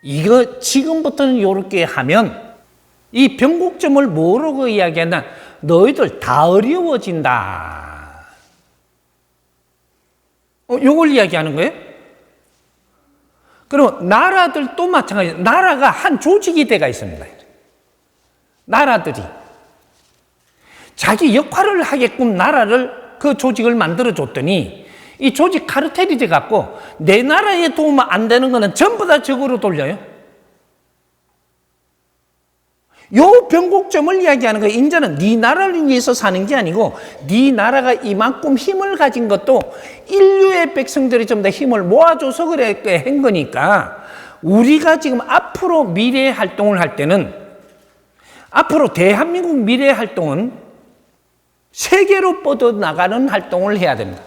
이거 지금부터는 요렇게 하면 이 변곡점을 뭐라고 이야기하나? 너희들 다 어려워진다. 요걸 이야기하는 거예요. 그럼 나라들도 마찬가지예요. 나라가 한 조직이 돼가 있습니다. 나라들이 자기 역할을 하게끔 나라를 그 조직을 만들어 줬더니 이 조직 카르텔이 돼 갖고 내 나라에 도움 안 되는 거는 전부 다 적으로 돌려요. 요 변곡점을 이야기하는 거예요. 이제는 네 나라를 위해서 사는 게 아니고 네 나라가 이만큼 힘을 가진 것도 인류의 백성들이 좀 더 힘을 모아줘서 그렇게 한 거니까 우리가 지금 앞으로 미래 활동을 할 때는 앞으로 대한민국 미래 활동은 세계로 뻗어나가는 활동을 해야 됩니다.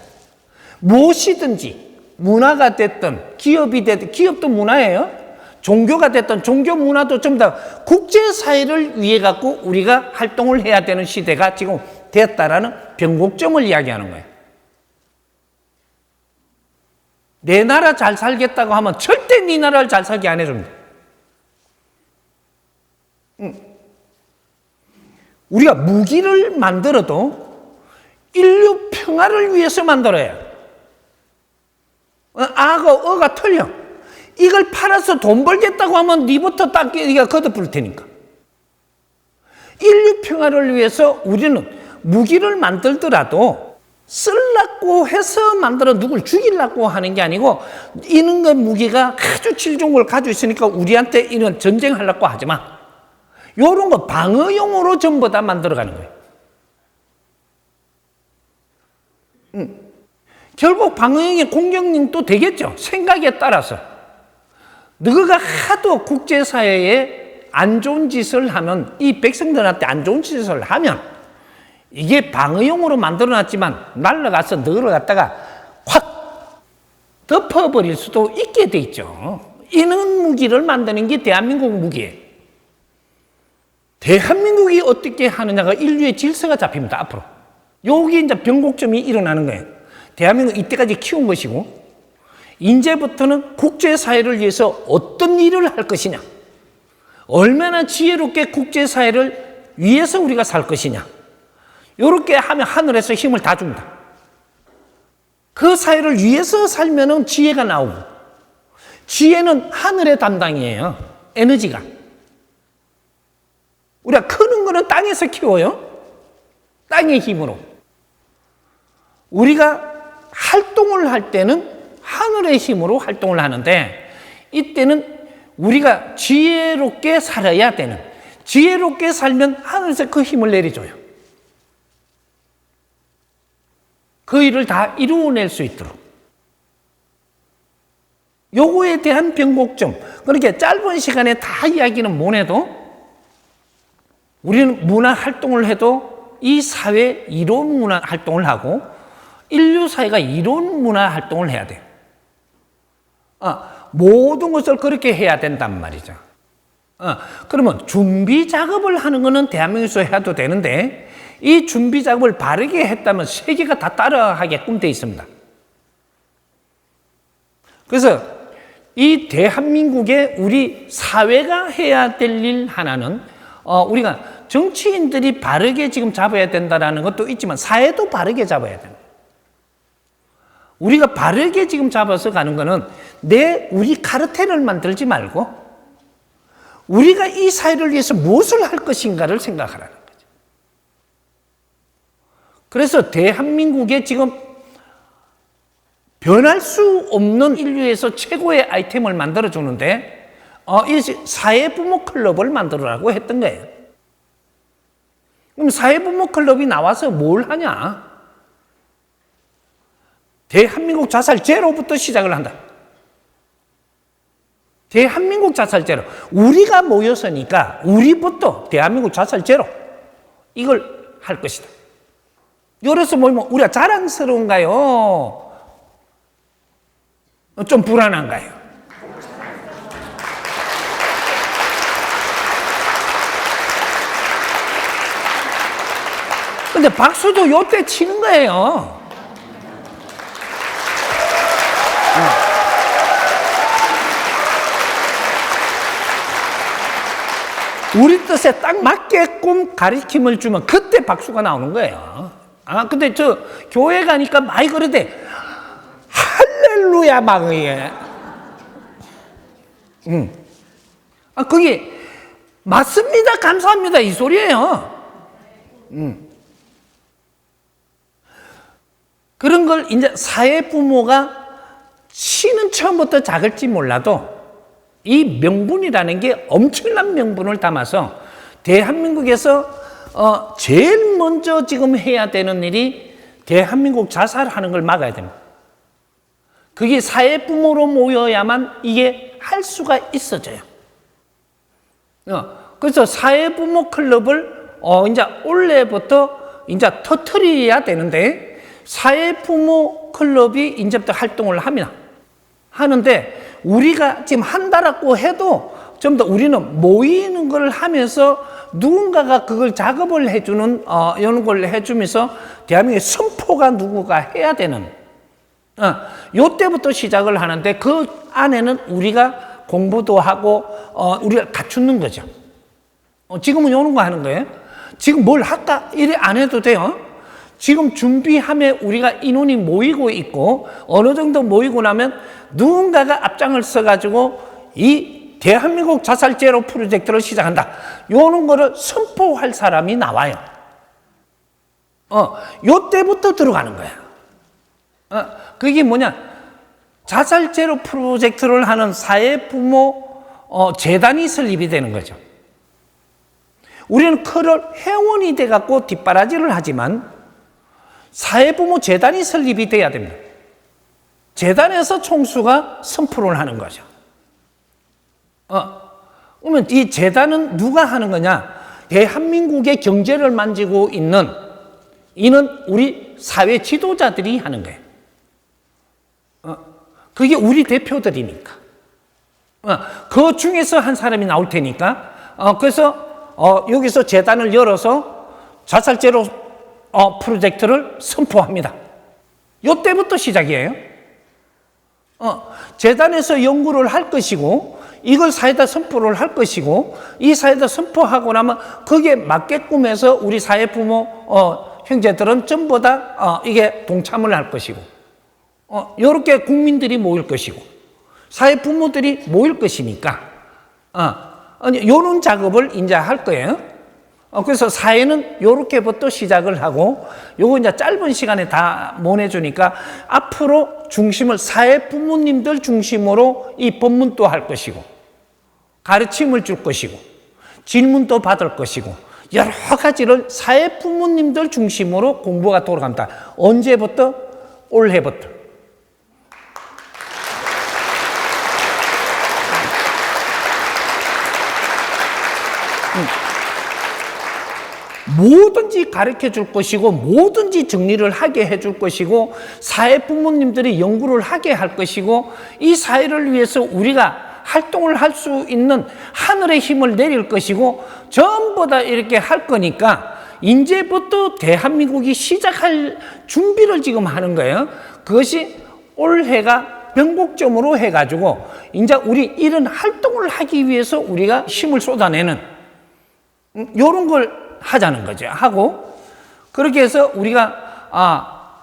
무엇이든지 문화가 됐든 기업이 됐든 기업도 문화예요. 종교가 됐든 종교 문화도 전부 다 국제사회를 위해 갖고 우리가 활동을 해야 되는 시대가 지금 됐다라는 변곡점을 이야기하는 거예요. 내 나라 잘 살겠다고 하면 절대 네 나라를 잘 살게 안 해줍니다. 우리가 무기를 만들어도 인류 평화를 위해서 만들어야 해요. 아가 어가 틀려. 이걸 팔아서 돈 벌겠다고 하면 니부터 딱 네가 걷어부을 테니까. 인류 평화를 위해서 우리는 무기를 만들더라도 쓰려고 해서 만들어 누굴 죽이려고 하는 게 아니고 이런 거 무기가 아주 칠종을 가지고 있으니까 우리한테 이런 전쟁하려고 하지 마. 이런 거 방어용으로 전부 다 만들어가는 거예요. 결국 방어용의 공격력도 되겠죠. 생각에 따라서. 너가 하도 국제사회에 안 좋은 짓을 하면 이 백성들한테 안 좋은 짓을 하면 이게 방어용으로 만들어놨지만 날아가서 너를 갖다가 확 덮어버릴 수도 있게 돼 있죠. 이런 무기를 만드는 게 대한민국 무기예요. 대한민국이 어떻게 하느냐가 인류의 질서가 잡힙니다. 앞으로. 여기 이제 변곡점이 일어나는 거예요. 대한민국 이때까지 키운 것이고 이제부터는 국제사회를 위해서 어떤 일을 할 것이냐, 얼마나 지혜롭게 국제사회를 위해서 우리가 살 것이냐, 이렇게 하면 하늘에서 힘을 다 줍니다. 그 사회를 위해서 살면은 지혜가 나오고, 지혜는 하늘의 담당이에요. 에너지가. 우리가 크는 거는 땅에서 키워요. 땅의 힘으로. 우리가 활동을 할 때는 하늘의 힘으로 활동을 하는데 이때는 우리가 지혜롭게 살아야 되는, 지혜롭게 살면 하늘에서 그 힘을 내려줘요. 그 일을 다 이루어낼 수 있도록. 요거에 대한 변곡점. 그렇게 짧은 시간에 다 이야기는 못 해도 우리는 문화 활동을 해도 이 사회 이론 문화 활동을 하고 인류 사회가 이론 문화 활동을 해야 돼요. 모든 것을 그렇게 해야 된단 말이죠. 그러면 준비 작업을 하는 거는 대한민국에서 해도 되는데 이 준비 작업을 바르게 했다면 세계가 다 따라하게끔 되어 있습니다. 그래서 이 대한민국의 우리 사회가 해야 될 일 하나는 우리가 정치인들이 바르게 지금 잡아야 된다는 것도 있지만 사회도 바르게 잡아야 됩니다. 우리가 바르게 지금 잡아서 가는 거는 우리 카르텔을 만들지 말고 우리가 이 사회를 위해서 무엇을 할 것인가를 생각하라는 거죠. 그래서 대한민국에 지금 변할 수 없는 인류에서 최고의 아이템을 만들어주는데 이 사회부모 클럽을 만들어라고 했던 거예요. 그럼 사회부모 클럽이 나와서 뭘 하냐? 대한민국 자살 제로부터 시작을 한다. 대한민국 자살 제로. 우리가 모여서니까 우리부터 대한민국 자살 제로. 이걸 할 것이다. 이래서 모이면 우리가 자랑스러운가요? 좀 불안한가요? 근데 박수도 요때 치는 거예요. 우리 뜻에 딱 맞게끔 가르침을 주면 그때 박수가 나오는 거예요. 근데 저 교회 가니까 많이 그러대. 할렐루야 막 이게. 그게 맞습니다. 감사합니다. 이 소리예요. 그런 걸 이제 사회 부모가 시는 처음부터 작을지 몰라도 이 명분이라는 게 엄청난 명분을 담아서 대한민국에서 제일 먼저 지금 해야 되는 일이 대한민국 자살하는 걸 막아야 됩니다. 그게 사회 부모로 모여야만 이게 할 수가 있어져요. 그래서 사회 부모 클럽을 이제 올해부터 이제 터트려야 되는데 사회 부모 클럽이 이제부터 활동을 합니다. 하는데 우리가 지금 한다라고 해도 좀 더 우리는 모이는 걸 하면서 누군가가 그걸 작업을 해주는 이런 걸 해주면서 대한민국의 선포가 누구가 해야 되는 요때부터 시작을 하는데 그 안에는 우리가 공부도 하고 우리가 갖추는 거죠. 지금은 요런 거 하는 거예요. 지금 뭘 할까? 이래 안 해도 돼요. 지금 준비하면 우리가 인원이 모이고 있고 어느 정도 모이고 나면 누군가가 앞장을 써가지고 이 대한민국 자살 제로 프로젝트를 시작한다. 요런 거를 선포할 사람이 나와요. 요때부터 들어가는 거야. 그게 뭐냐? 자살 제로 프로젝트를 하는 사회 부모 재단이 설립이 되는 거죠. 우리는 그걸 회원이 돼갖고 뒷바라지를 하지만 사회 부모 재단이 설립이 돼야 됩니다. 재단에서 총수가 선포를 하는 거죠. 그러면 이 재단은 누가 하는 거냐? 대한민국의 경제를 만지고 있는 이는 우리 사회 지도자들이 하는 거예요. 그게 우리 대표들이니까. 그 중에서 한 사람이 나올 테니까. 그래서 여기서 재단을 열어서 자살 제로 프로젝트를 선포합니다. 이때부터 시작이에요. 재단에서 연구를 할 것이고 이걸 사회다 선포를 할 것이고 이 사회다 선포하고 나면 거기에 맞게끔 해서 우리 사회 부모 형제들은 전부 다 이게 동참을 할 것이고 이렇게 국민들이 모일 것이고 사회 부모들이 모일 것이니까 이런 작업을 이제 할 거예요. 그래서 사회는 요렇게부터 시작을 하고 요거 이제 짧은 시간에 다 보내주니까 앞으로 중심을 사회 부모님들 중심으로 이 법문도 할 것이고 가르침을 줄 것이고 질문도 받을 것이고 여러 가지를 사회 부모님들 중심으로 공부가 돌아갑니다. 언제부터? 올해부터. 뭐든지 가르쳐 줄 것이고 뭐든지 정리를 하게 해줄 것이고 사회 부모님들이 연구를 하게 할 것이고 이 사회를 위해서 우리가 활동을 할 수 있는 하늘의 힘을 내릴 것이고 전부 다 이렇게 할 거니까 이제부터 대한민국이 시작할 준비를 지금 하는 거예요. 그것이 올해가 변곡점으로 해가지고 이제 우리 이런 활동을 하기 위해서 우리가 힘을 쏟아내는 이런 걸 하자는 거죠. 하고 그렇게 해서 우리가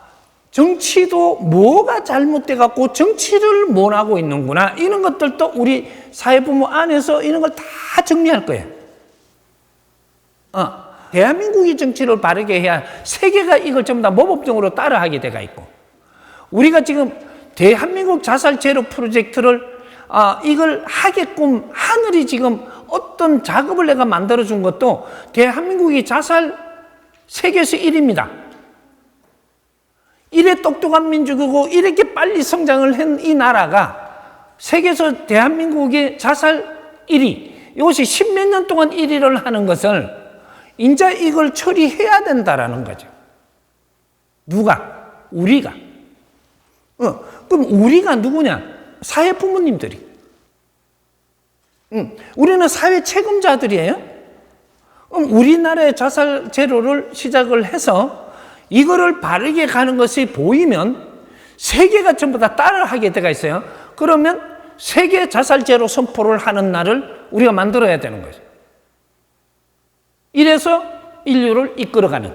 정치도 뭐가 잘못돼 갖고 정치를 못 하고 있는구나 이런 것들도 우리 사회부모 안에서 이런 걸 다 정리할 거예요. 대한민국이 정치를 바르게 해야 세계가 이걸 전부 다 모범적으로 따라하게 돼가 있고 우리가 지금 대한민국 자살 제로 프로젝트를 이걸 하게끔 하늘이 지금 어떤 작업을 내가 만들어준 것도 대한민국이 자살 세계에서 1위입니다. 이래 똑똑한 민족이고 이렇게 빨리 성장을 한 이 나라가 세계에서 대한민국의 자살 1위 이것이 10몇 년 동안 1위를 하는 것을 이제 이걸 처리해야 된다라는 거죠. 누가? 우리가. 그럼 우리가 누구냐? 사회 부모님들이. 우리는 사회 책임자들이에요. 그럼 우리나라의 자살 제로를 시작을 해서 이거를 바르게 가는 것이 보이면 세계가 전부 다 따라하게 돼가 있어요. 그러면 세계 자살 제로 선포를 하는 날을 우리가 만들어야 되는 거죠. 이래서 인류를 이끌어가는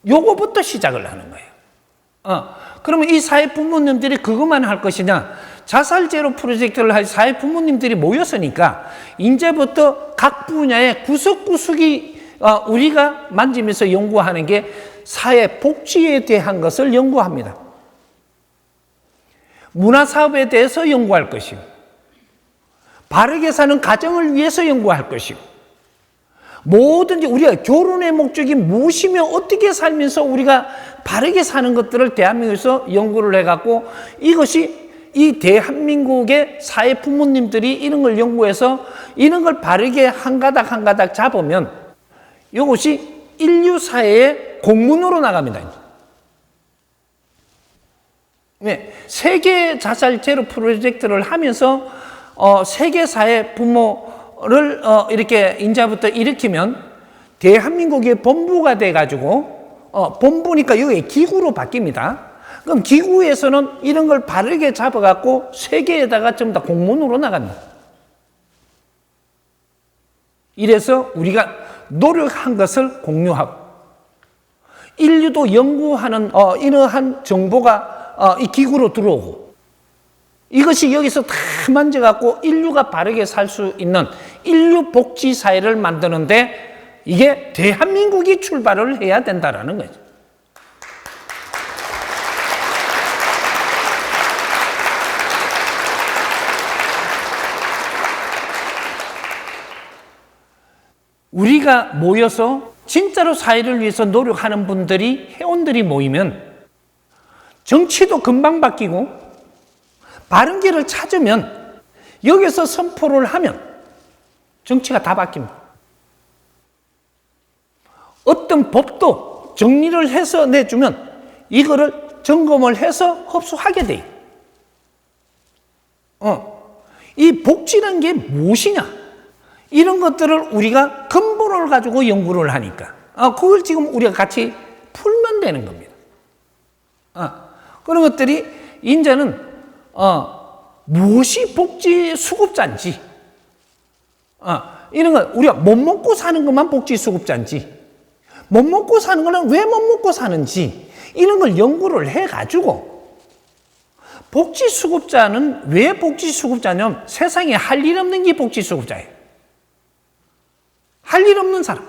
요거부터 시작을 하는 거예요. 그러면 이 사회 부모님들이 그것만 할 것이냐? 자살 제로 프로젝트를 할 사회 부모님들이 모였으니까 이제부터 각 분야의 구석구석이 우리가 만지면서 연구하는 게 사회 복지에 대한 것을 연구합니다. 문화사업에 대해서 연구할 것이고, 바르게 사는 가정을 위해서 연구할 것이고, 뭐든지 우리가 결혼의 목적이 무엇이며 어떻게 살면서 우리가 바르게 사는 것들을 대한민국에서 연구를 해갖고 이것이 이 대한민국의 사회 부모님들이 이런 걸 연구해서 이런 걸 바르게 한 가닥 한 가닥 잡으면 이것이 인류 사회의 공문으로 나갑니다. 네, 세계 자살 제로 프로젝트를 하면서 세계 사회 부모를 이렇게 인자부터 일으키면 대한민국의 본부가 돼가지고 본부니까 여기 기구로 바뀝니다. 그럼 기구에서는 이런 걸 바르게 잡아갖고 세계에다가 전부 다 공문으로 나갑니다. 이래서 우리가 노력한 것을 공유하고 인류도 연구하는 이러한 정보가 이 기구로 들어오고 이것이 여기서 다 만져갖고 인류가 바르게 살 수 있는 인류 복지 사회를 만드는데 이게 대한민국이 출발을 해야 된다라는 거죠. 우리가 모여서 진짜로 사회를 위해서 노력하는 분들이, 회원들이 모이면 정치도 금방 바뀌고 바른 길을 찾으면 여기서 선포를 하면 정치가 다 바뀝니다. 어떤 법도 정리를 해서 내주면 이거를 점검을 해서 흡수하게 돼요. 이 복지라는 게 무엇이냐? 이런 것들을 우리가 근본을 가지고 연구를 하니까 그걸 지금 우리가 같이 풀면 되는 겁니다. 그런 것들이 이제는 무엇이 복지 수급자인지 이런 거 우리가 못 먹고 사는 것만 복지 수급자인지 못 먹고 사는 거는 왜 못 먹고 사는지 이런 걸 연구를 해가지고 복지 수급자는 왜 복지 수급자냐면 세상에 할 일 없는 게 복지 수급자예요. 할 일 없는 사람.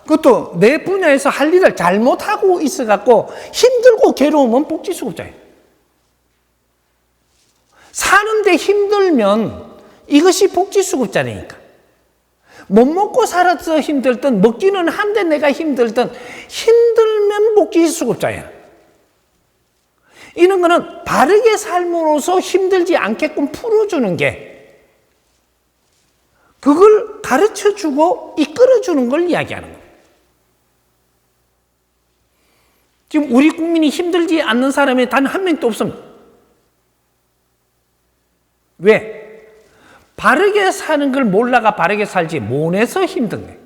그것도 내 분야에서 할 일을 잘못하고 있어갖고 힘들고 괴로우면 복지수급자예요. 사는데 힘들면 이것이 복지수급자라니까. 못 먹고 살아서 힘들든 먹기는 한데 내가 힘들든 힘들면 복지수급자야. 이런 거는 바르게 삶으로서 힘들지 않게끔 풀어주는 게 그걸 가르쳐주고 이끌어주는 걸 이야기하는 거예요. 지금 우리 국민이 힘들지 않는 사람이 단 한 명도 없습니다. 왜? 바르게 사는 걸 몰라가 바르게 살지 못해서 힘든 거예요.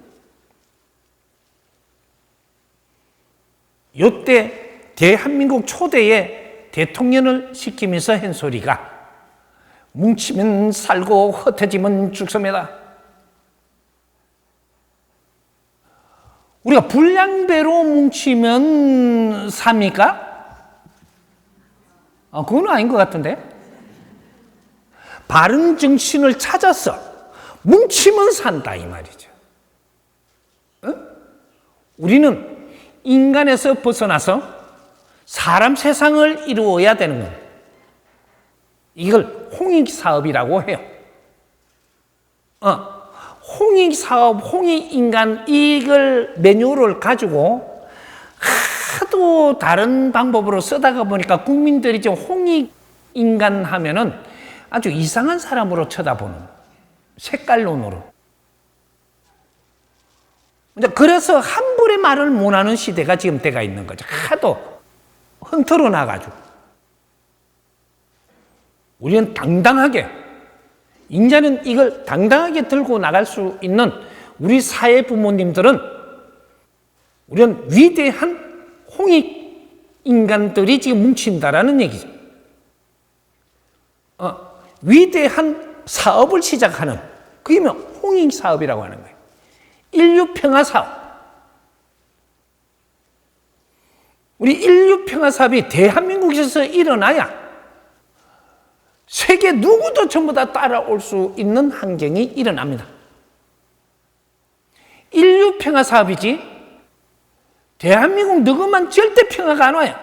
이때 대한민국 초대의 대통령을 시키면서 한 소리가 뭉치면 살고 흩어지면 죽습니다. 우리가 분량배로 뭉치면 삽니까? 그건 아닌 것 같은데. 바른 정신을 찾아서 뭉치면 산다 이 말이죠. 우리는 인간에서 벗어나서 사람 세상을 이루어야 되는 겁니다. 이걸 홍익사업이라고 해요. 홍익사업, 홍익인간 이걸 매뉴얼을 가지고 하도 다른 방법으로 쓰다가 보니까 국민들이 좀 홍익인간 하면은 아주 이상한 사람으로 쳐다보는 색깔론으로. 그래서 함부로 말을 못하는 시대가 지금 돼가 있는 거죠. 하도 흔들어 나가지고. 우리는 당당하게 이제는 이걸 당당하게 들고 나갈 수 있는 우리 사회 부모님들은 우리는 위대한 홍익 인간들이 지금 뭉친다라는 얘기죠. 위대한 사업을 시작하는 그게 홍익 사업이라고 하는 거예요. 인류 평화 사업. 우리 인류 평화 사업이 대한민국에서 일어나야 세계 누구도 전부 다 따라올 수 있는 환경이 일어납니다. 인류 평화 사업이지 대한민국 누구만 절대 평화가 안 와요.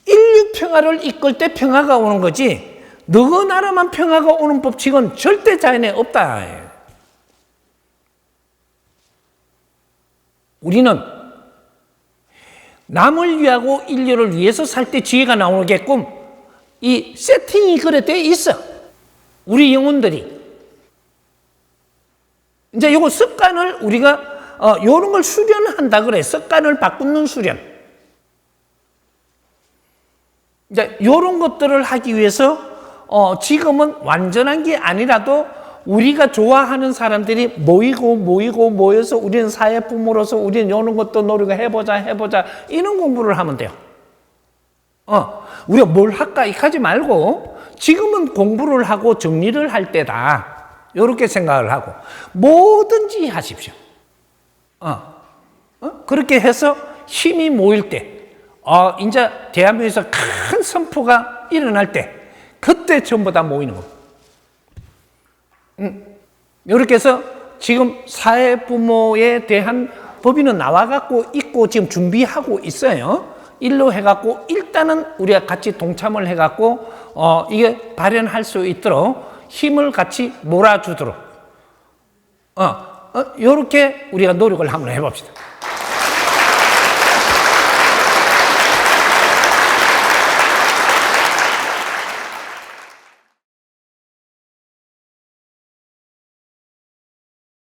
인류 평화를 이끌 때 평화가 오는 거지 너희 나라만 평화가 오는 법칙은 절대 자연에 없다. 우리는 남을 위하고 인류를 위해서 살 때 지혜가 나오게끔 이 세팅이 그래 돼 있어. 우리 영혼들이. 이제 요거 습관을 우리가 요런 걸 수련한다 그래. 습관을 바꾸는 수련. 이제 요런 것들을 하기 위해서 지금은 완전한 게 아니라도 우리가 좋아하는 사람들이 모여서 우리는 사회 부모로서 우리는 이런 것도 노력을 해보자 이런 공부를 하면 돼요. 우리가 뭘 할까 이렇게 하지 말고 지금은 공부를 하고 정리를 할 때다. 이렇게 생각을 하고 뭐든지 하십시오. 그렇게 해서 힘이 모일 때 이제 대한민국에서 큰 선포가 일어날 때 그때 전부 다 모이는 겁니다. 이렇게 해서 지금 사회부모에 대한 법인은 나와갖고 있고 지금 준비하고 있어요. 일로 해갖고 일단은 우리가 같이 동참을 해갖고 이게 발현할 수 있도록 힘을 같이 몰아주도록 이렇게 우리가 노력을 한번 해봅시다.